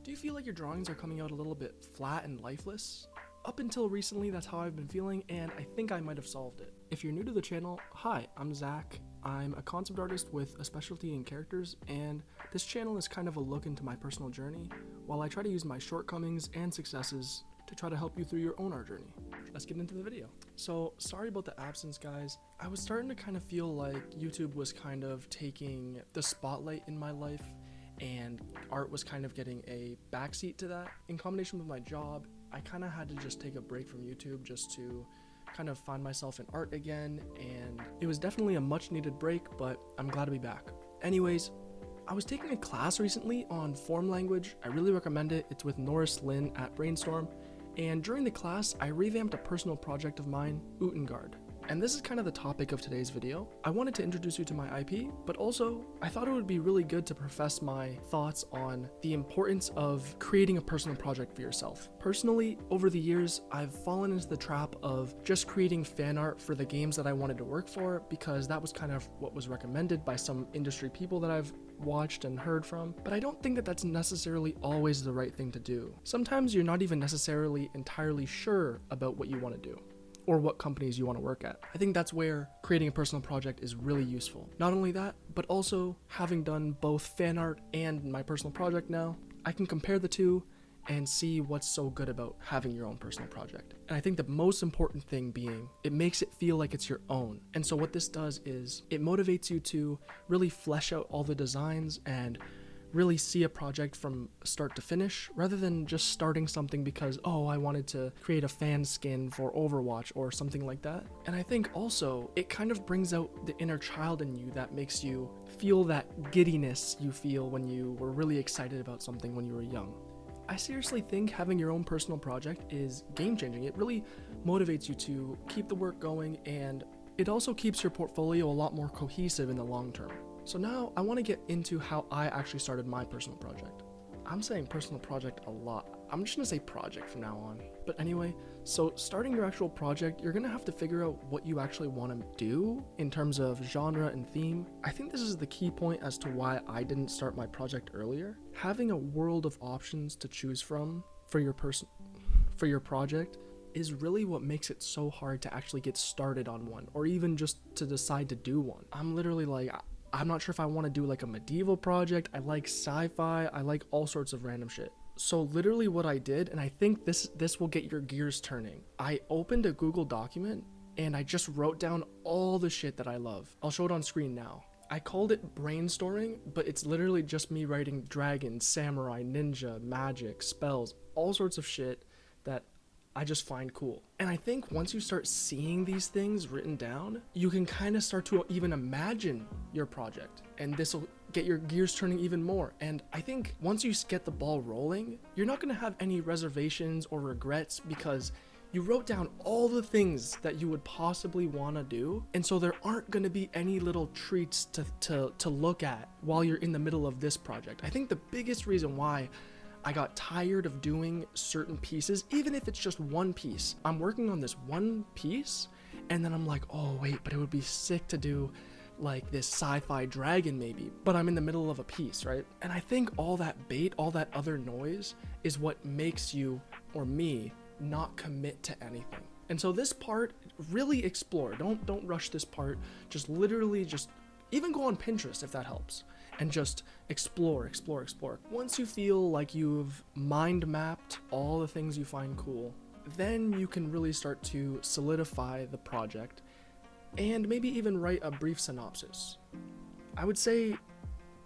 Do you feel like your drawings are coming out a little bit flat and lifeless? Up until recently, that's how I've been feeling, and I think I might have solved it. If you're new to the channel, hi, I'm Zach. I'm a concept artist with a specialty in characters, and this channel is kind of a look into my personal journey, while I try to use my shortcomings and successes to try to help you through your own art journey. Let's get into the video. So, sorry about the absence, guys. I was starting to kind of feel like YouTube was kind of taking the spotlight in my life, and art was kind of getting a backseat to that. In combination with my job, I kind of had to just take a break from YouTube just to kind of find myself in art again, and it was definitely a much needed break, but I'm glad to be back. Anyways, I was taking a class recently on form language. I really recommend it. It's with Norris Lynn at Brainstorm, and during the class, I revamped a personal project of mine, Utengard. And this is kind of the topic of today's video. I wanted to introduce you to my IP, but also I thought it would be really good to profess my thoughts on the importance of creating a personal project for yourself. Personally, over the years, I've fallen into the trap of just creating fan art for the games that I wanted to work for, because that was kind of what was recommended by some industry people that I've watched and heard from, but I don't think that that's necessarily always the right thing to do. Sometimes you're not even necessarily entirely sure about what you want to do, or what companies you want to work at. I think that's where creating a personal project is really useful. Not only that, but also having done both fan art and my personal project now, I can compare the two and see what's so good about having your own personal project. And I think the most important thing being, it makes it feel like it's your own. And so what this does is, it motivates you to really flesh out all the designs and really see a project from start to finish, rather than just starting something because, oh, I wanted to create a fan skin for Overwatch or something like that. And I think also it kind of brings out the inner child in you that makes you feel that giddiness you feel when you were really excited about something when you were young. I seriously think having your own personal project is game-changing. It really motivates you to keep the work going, and it also keeps your portfolio a lot more cohesive in the long term. So now I want to get into how I actually started my personal project. I'm saying personal project a lot. I'm just gonna say project from now on. But anyway, so starting your actual project, you're gonna have to figure out what you actually want to do in terms of genre and theme. I think this is the key point as to why I didn't start my project earlier. Having a world of options to choose from for your project is really what makes it so hard to actually get started on one, or even just to decide to do one. I'm literally like, I'm not sure if I want to do like a medieval project. I like sci-fi. I like all sorts of random shit. So literally what I did, and I think this will get your gears turning. I opened a Google document and I just wrote down all the shit that I love. I'll show it on screen now. I called it brainstorming, but it's literally just me writing dragons, samurai, ninja, magic, spells, all sorts of shit that I just find cool. And I think once you start seeing these things written down, you can kind of start to even imagine your project, and this will get your gears turning even more. And I think once you get the ball rolling, you're not going to have any reservations or regrets, because you wrote down all the things that you would possibly want to do, and so there aren't going to be any little treats to look at while you're in the middle of this project. I think the biggest reason why I got tired of doing certain pieces, even if it's just one piece. I'm working on this one piece, and then I'm like, oh wait, but it would be sick to do like this sci-fi dragon maybe, but I'm in the middle of a piece, right? And I think all that bait, all that other noise is what makes you, or me, not commit to anything. And so this part, really explore. Don't rush this part. Just literally just even go on Pinterest if that helps, and just explore. Once you feel like you've mind mapped all the things you find cool, then you can really start to solidify the project and maybe even write a brief synopsis. I would say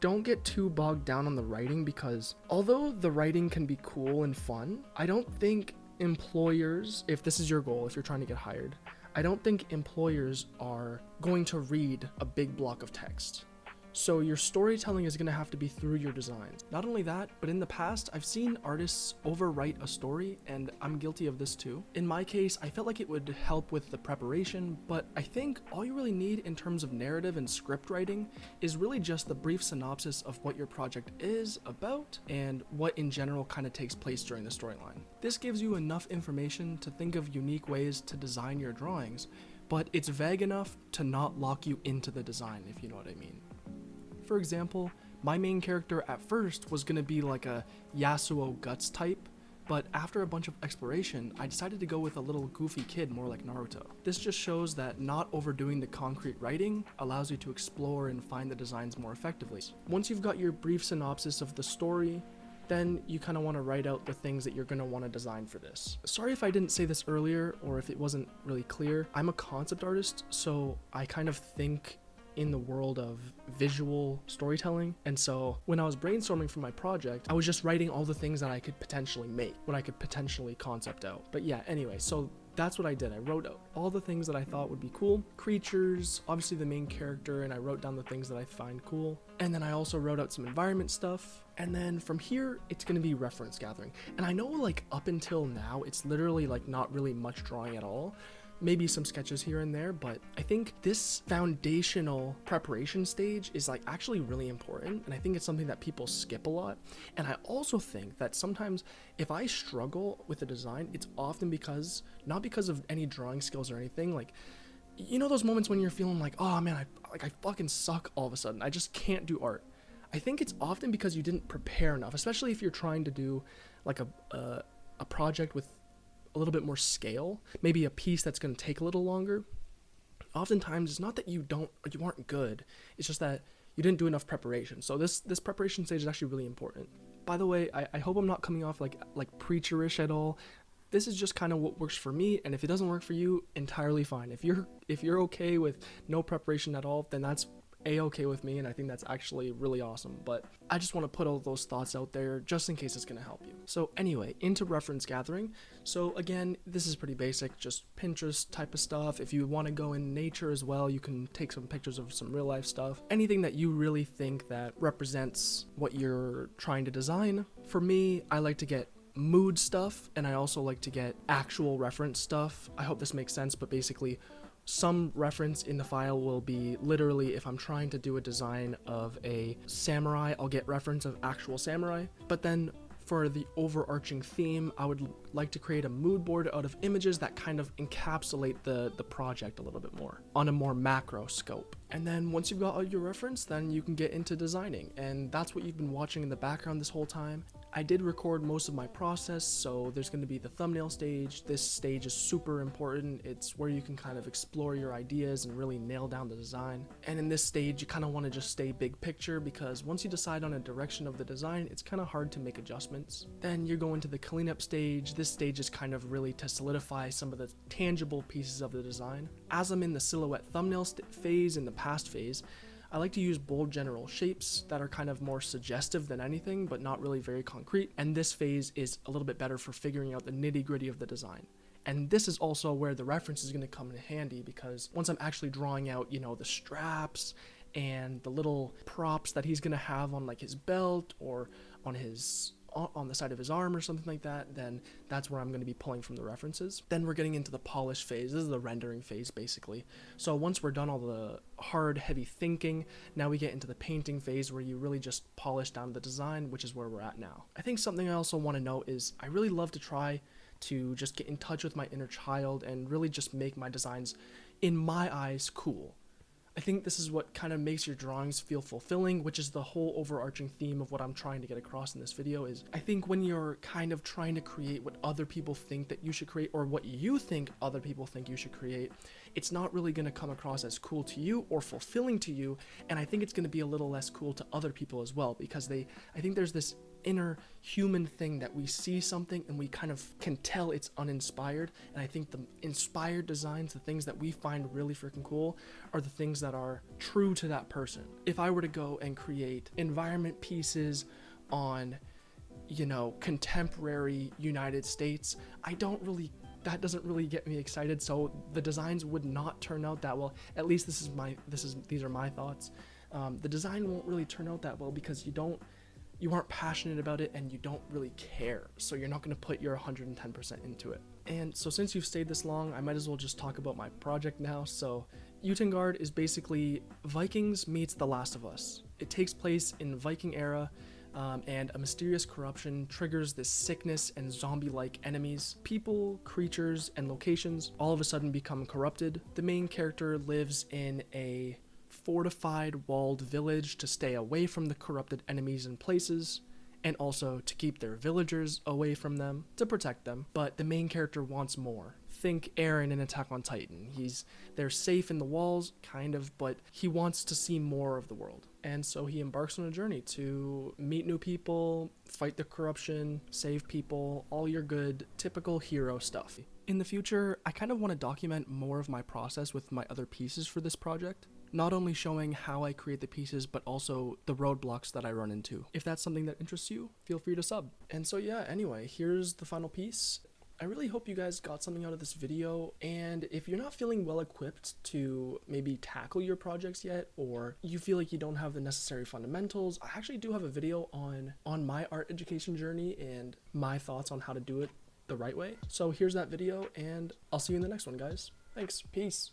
don't get too bogged down on the writing, because although the writing can be cool and fun, I don't think employers, if this is your goal, if you're trying to get hired, I don't think employers are going to read a big block of text. So your storytelling is going to have to be through your designs. Not only that, but in the past, I've seen artists overwrite a story, and I'm guilty of this too. In my case, I felt like it would help with the preparation, but I think all you really need in terms of narrative and script writing is really just the brief synopsis of what your project is about and what in general kind of takes place during the storyline. This gives you enough information to think of unique ways to design your drawings, but it's vague enough to not lock you into the design, if you know what I mean. For example, My main character at first was gonna be like a Yasuo Guts type, but after a bunch of exploration, I decided to go with a little goofy kid more like Naruto. This just shows that not overdoing the concrete writing allows you to explore and find the designs more effectively. Once you've got your brief synopsis of the story, then you kind of want to write out the things that you're going to want to design for this. Sorry if I didn't say this earlier or if it wasn't really clear. I'm a concept artist, so I kind of think in the world of visual storytelling. And so when I was brainstorming for my project, I was just writing all the things that I could potentially make, what I could potentially concept out. But yeah, anyway, so that's what I did. I wrote out all the things that I thought would be cool. Creatures, obviously the main character, and I wrote down the things that I find cool. And then I also wrote out some environment stuff. And then from here, it's gonna be reference gathering. And I know like up until now, it's literally like not really much drawing at all. Maybe some sketches here and there, but I think this foundational preparation stage is like actually really important, and I think it's something that people skip a lot. And I also think that sometimes if I struggle with a design, it's often not because of any drawing skills or anything. Like, you know those moments when you're feeling like, oh man, I fucking suck all of a sudden, I just can't do art. I think it's often because you didn't prepare enough, especially if you're trying to do like a project with a little bit more scale, maybe a piece that's going to take a little longer. Oftentimes it's not that you aren't good, it's just that you didn't do enough preparation. So this preparation stage is actually really important. By the way, I hope I'm not coming off like preacherish at all. This is just kind of what works for me, and if it doesn't work for you, entirely fine. If you're okay with no preparation at all, then that's a-okay with me, and I think that's actually really awesome. But I just want to put all those thoughts out there just in case it's going to help you. So anyway, into reference gathering. So again, this is pretty basic, just Pinterest type of stuff. If you want to go in nature as well, you can take some pictures of some real life stuff. Anything that you really think that represents what you're trying to design. For me, I like to get mood stuff, and I also like to get actual reference stuff. I hope this makes sense, but basically some reference in the file will be literally, if I'm trying to do a design of a samurai, I'll get reference of actual samurai. But then for the overarching theme, I would like to create a mood board out of images that kind of encapsulate the project a little bit more on a more macro scope. And then once you've got all your reference, then you can get into designing. And that's what you've been watching in the background this whole time. I did record most of my process, so there's going to be the thumbnail stage. This stage is super important. It's where you can kind of explore your ideas and really nail down the design. And in this stage, you kind of want to just stay big picture, because once you decide on a direction of the design, it's kind of hard to make adjustments. Then you're going to the cleanup stage. This stage is kind of really to solidify some of the tangible pieces of the design. As I'm in the silhouette thumbnail phase and the past phase, I like to use bold general shapes that are kind of more suggestive than anything, but not really very concrete. And this phase is a little bit better for figuring out the nitty-gritty of the design. And this is also where the reference is going to come in handy, because once I'm actually drawing out, you know, the straps and the little props that he's going to have on like his belt or on the side of his arm or something like that, then that's where I'm going to be pulling from the references. Then we're getting into the polish phase. This is the rendering phase, basically. So once we're done all the hard, heavy thinking, now we get into the painting phase, where you really just polish down the design, which is where we're at now. I think something I also want to note is I really love to try to just get in touch with my inner child and really just make my designs, in my eyes, cool. I think this is what kind of makes your drawings feel fulfilling, which is the whole overarching theme of what I'm trying to get across in this video. Is I think when you're kind of trying to create what other people think that you should create, or what you think other people think you should create, it's not really going to come across as cool to you or fulfilling to you, and I think it's going to be a little less cool to other people as well, because I think there's this inner human thing that we see something and we kind of can tell it's uninspired. And I think the inspired designs, the things that we find really freaking cool, are the things that are true to that person. If I were to go and create environment pieces on, you know, contemporary United States, that doesn't really get me excited. So the designs would not turn out that well. At least these are my thoughts. The design won't really turn out that well because you aren't passionate about it and you don't really care. So you're not going to put your 110% into it. And so since you've stayed this long, I might as well just talk about my project now. So Utengard is basically Vikings meets The Last of Us. It takes place in Viking era, and a mysterious corruption triggers this sickness, and zombie-like enemies, people, creatures, and locations all of a sudden become corrupted. The main character lives in a fortified walled village to stay away from the corrupted enemies in places, and also to keep their villagers away from them, to protect them. But the main character wants more. Think Eren in Attack on Titan. They're safe in the walls, kind of, but he wants to see more of the world. And so he embarks on a journey to meet new people, fight the corruption, save people, all your good, typical hero stuff. In the future, I kind of want to document more of my process with my other pieces for this project. Not only showing how I create the pieces, but also the roadblocks that I run into. If that's something that interests you, feel free to sub. And so yeah, anyway, here's the final piece. I really hope you guys got something out of this video, and if you're not feeling well equipped to maybe tackle your projects yet, or you feel like you don't have the necessary fundamentals, I actually do have a video on my art education journey and my thoughts on how to do it the right way. So here's that video, and I'll see you in the next one, guys. Thanks. Peace.